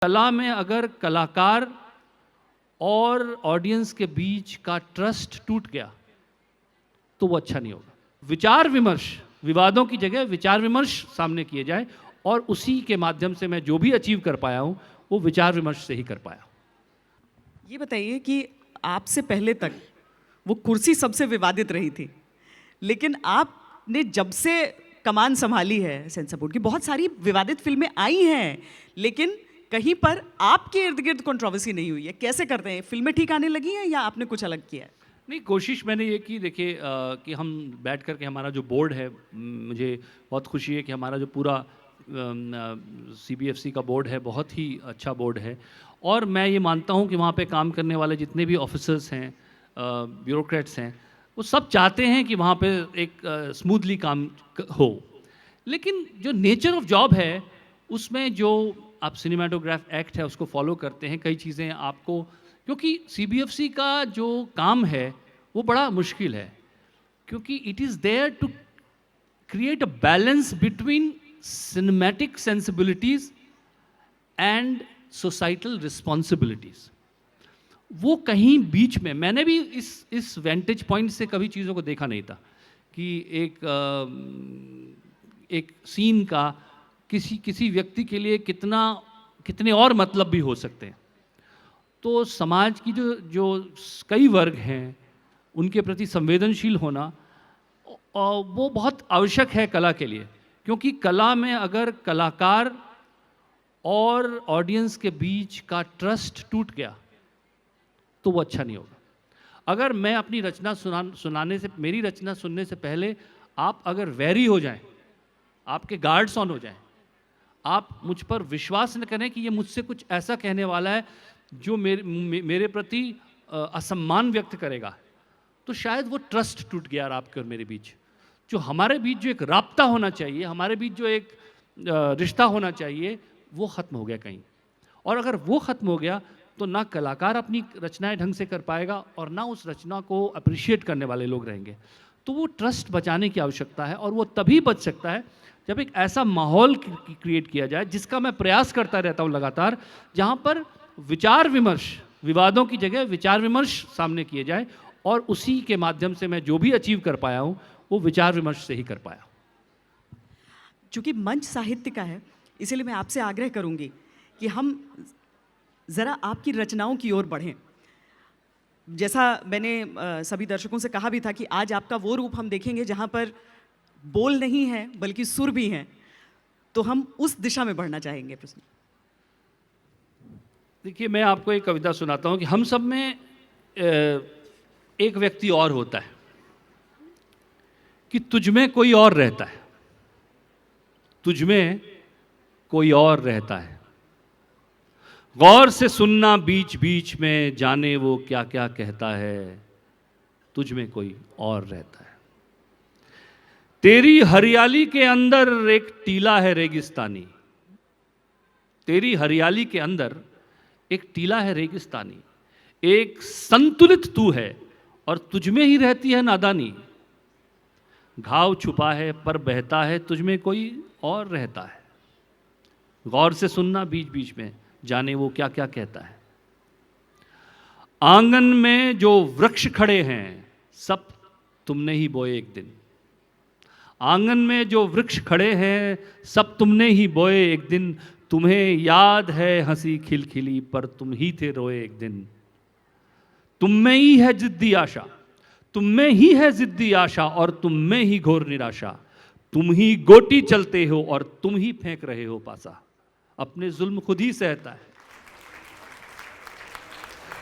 कला में अगर कलाकार और ऑडियंस के बीच का ट्रस्ट टूट गया तो वो अच्छा नहीं होगा। विचार विमर्श, विवादों की जगह विचार विमर्श सामने किए जाए और उसी के माध्यम से मैं जो भी अचीव कर पाया हूं वो विचार विमर्श से ही कर पाया। ये बताइए कि आपसे पहले तक वो कुर्सी सबसे विवादित रही थी, लेकिन आपने जब से कमान संभाली है सेंसर बोर्ड की, बहुत सारी विवादित फिल्में आई हैं, लेकिन कहीं पर आपके इर्द गिर्द कंट्रोवर्सी नहीं हुई है। कैसे करते हैं? फिल्में ठीक आने लगी हैं या आपने कुछ अलग किया है? नहीं, कोशिश मैंने ये की, देखिए कि हम बैठ कर के हमारा जो बोर्ड है, मुझे बहुत खुशी है कि हमारा जो पूरा CBFC का बोर्ड है बहुत ही अच्छा बोर्ड है। और मैं ये मानता हूँ कि वहाँ पे काम करने वाले जितने भी ऑफिसर्स हैं, ब्यूरोक्रेट्स हैं, वो सब चाहते हैं कि वहाँ पे एक स्मूथली काम हो। लेकिन जो नेचर ऑफ जॉब है उसमें जो आप सिनेमाटोग्राफ एक्ट है उसको फॉलो करते हैं, कई चीज़ें आपको, क्योंकि CBFC का जो काम है वो बड़ा मुश्किल है, क्योंकि it is there to create a balance between cinematic sensibilities and societal responsibilities. वो कहीं बीच में, मैंने भी इस वेंटेज पॉइंट से कभी चीज़ों को देखा नहीं था कि एक सीन का किसी व्यक्ति के लिए कितने और मतलब भी हो सकते हैं। तो समाज की जो कई वर्ग हैं उनके प्रति संवेदनशील होना वो बहुत आवश्यक है कला के लिए, क्योंकि कला में अगर कलाकार और ऑडियंस के बीच का ट्रस्ट टूट गया तो वो अच्छा नहीं होगा। अगर मैं अपनी रचना सुनाने से, मेरी रचना सुनने से पहले आप अगर वैरी हो जाएं, आपके गार्ड्स ऑन हो जाएं, आप मुझ पर विश्वास न करें कि ये मुझसे कुछ ऐसा कहने वाला है जो मेरे प्रति असम्मान व्यक्त करेगा, तो शायद वो ट्रस्ट टूट गया आपके और मेरे बीच। जो हमारे बीच जो एक राब्ता होना चाहिए, हमारे बीच जो एक रिश्ता होना चाहिए, वो ख़त्म हो गया कहीं। और अगर वो ख़त्म हो गया तो ना कलाकार अपनी रचनाएं ढंग से कर पाएगा और ना उस रचना को अप्रिशिएट करने वाले लोग रहेंगे। तो वो ट्रस्ट बचाने की आवश्यकता है, और वो तभी बच सकता है जब एक ऐसा माहौल क्रिएट किया जाए, जिसका मैं प्रयास करता रहता हूँ लगातार, जहाँ पर विचार विमर्श, विवादों की जगह विचार विमर्श सामने किए जाए और उसी के माध्यम से मैं जो भी अचीव कर पाया हूँ वो विचार विमर्श से ही कर पाया। चूंकि मंच साहित्य का है, इसीलिए मैं आपसे आग्रह करूंगी कि हम ज़रा आपकी रचनाओं की ओर बढ़ें। जैसा मैंने सभी दर्शकों से कहा भी था कि आज आपका वो रूप हम देखेंगे जहाँ पर बोल नहीं है बल्कि सुर भी हैं, तो हम उस दिशा में बढ़ना चाहेंगे। प्रश्न, देखिए, मैं आपको एक कविता सुनाता हूँ कि हम सब में एक व्यक्ति और होता है कि तुझमें कोई और रहता है, तुझमें कोई और रहता है। गौर से सुनना बीच बीच में, जाने वो क्या क्या कहता है, तुझमें कोई और रहता है। तेरी हरियाली के अंदर एक टीला है रेगिस्तानी, तेरी हरियाली के अंदर एक टीला है रेगिस्तानी। एक संतुलित तू है और तुझमें ही रहती है नादानी। घाव छुपा है पर बहता है, तुझमें कोई और रहता है। गौर से सुनना बीच बीच में, जाने वो क्या क्या कहता है। आंगन में जो वृक्ष खड़े हैं सब तुमने ही बोए एक दिन। आंगन में जो वृक्ष खड़े हैं सब तुमने ही बोए एक दिन। तुम्हें याद है हंसी खिलखिली पर तुम ही थे रोए एक दिन। तुम में ही है जिद्दी आशा, तुम में ही है जिद्दी आशा और तुम में ही घोर निराशा। तुम ही गोटी चलते हो और तुम ही फेंक रहे हो पासा। अपने जुल्म खुद ही सहता है।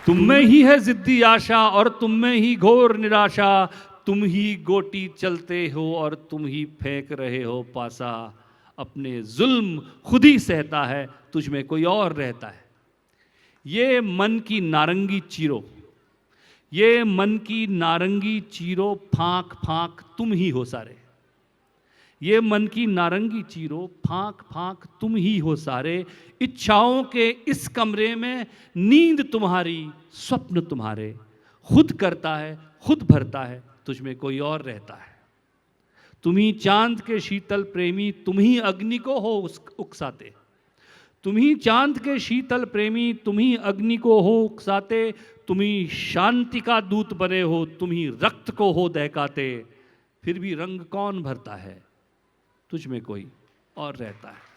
तुम में ही है जिद्दी आशा और तुम में ही घोर निराशा। तुम ही गोटी चलते हो और तुम ही फेंक रहे हो पासा। अपने जुल्म खुद ही सहता है, तुझ में कोई और रहता है। ये मन की नारंगी चीरो, ये मन की नारंगी चीरो, फांक फांक तुम ही हो सारे। ये मन की नारंगी चीरो, फांक फांक तुम ही हो सारे। इच्छाओं के इस कमरे में नींद तुम्हारी, स्वप्न तुम्हारे। खुद करता है खुद भरता है, तुझमें कोई और रहता है। तुम ही चांद के शीतल प्रेमी, तुम ही अग्नि को हो उकसाते। तुम ही चांद के शीतल प्रेमी, तुम ही अग्नि को हो उकसाते, तुम ही शांति का दूत बने हो, तुम ही रक्त को हो दहकाते, फिर भी रंग कौन भरता है, तुझ में कोई और रहता है।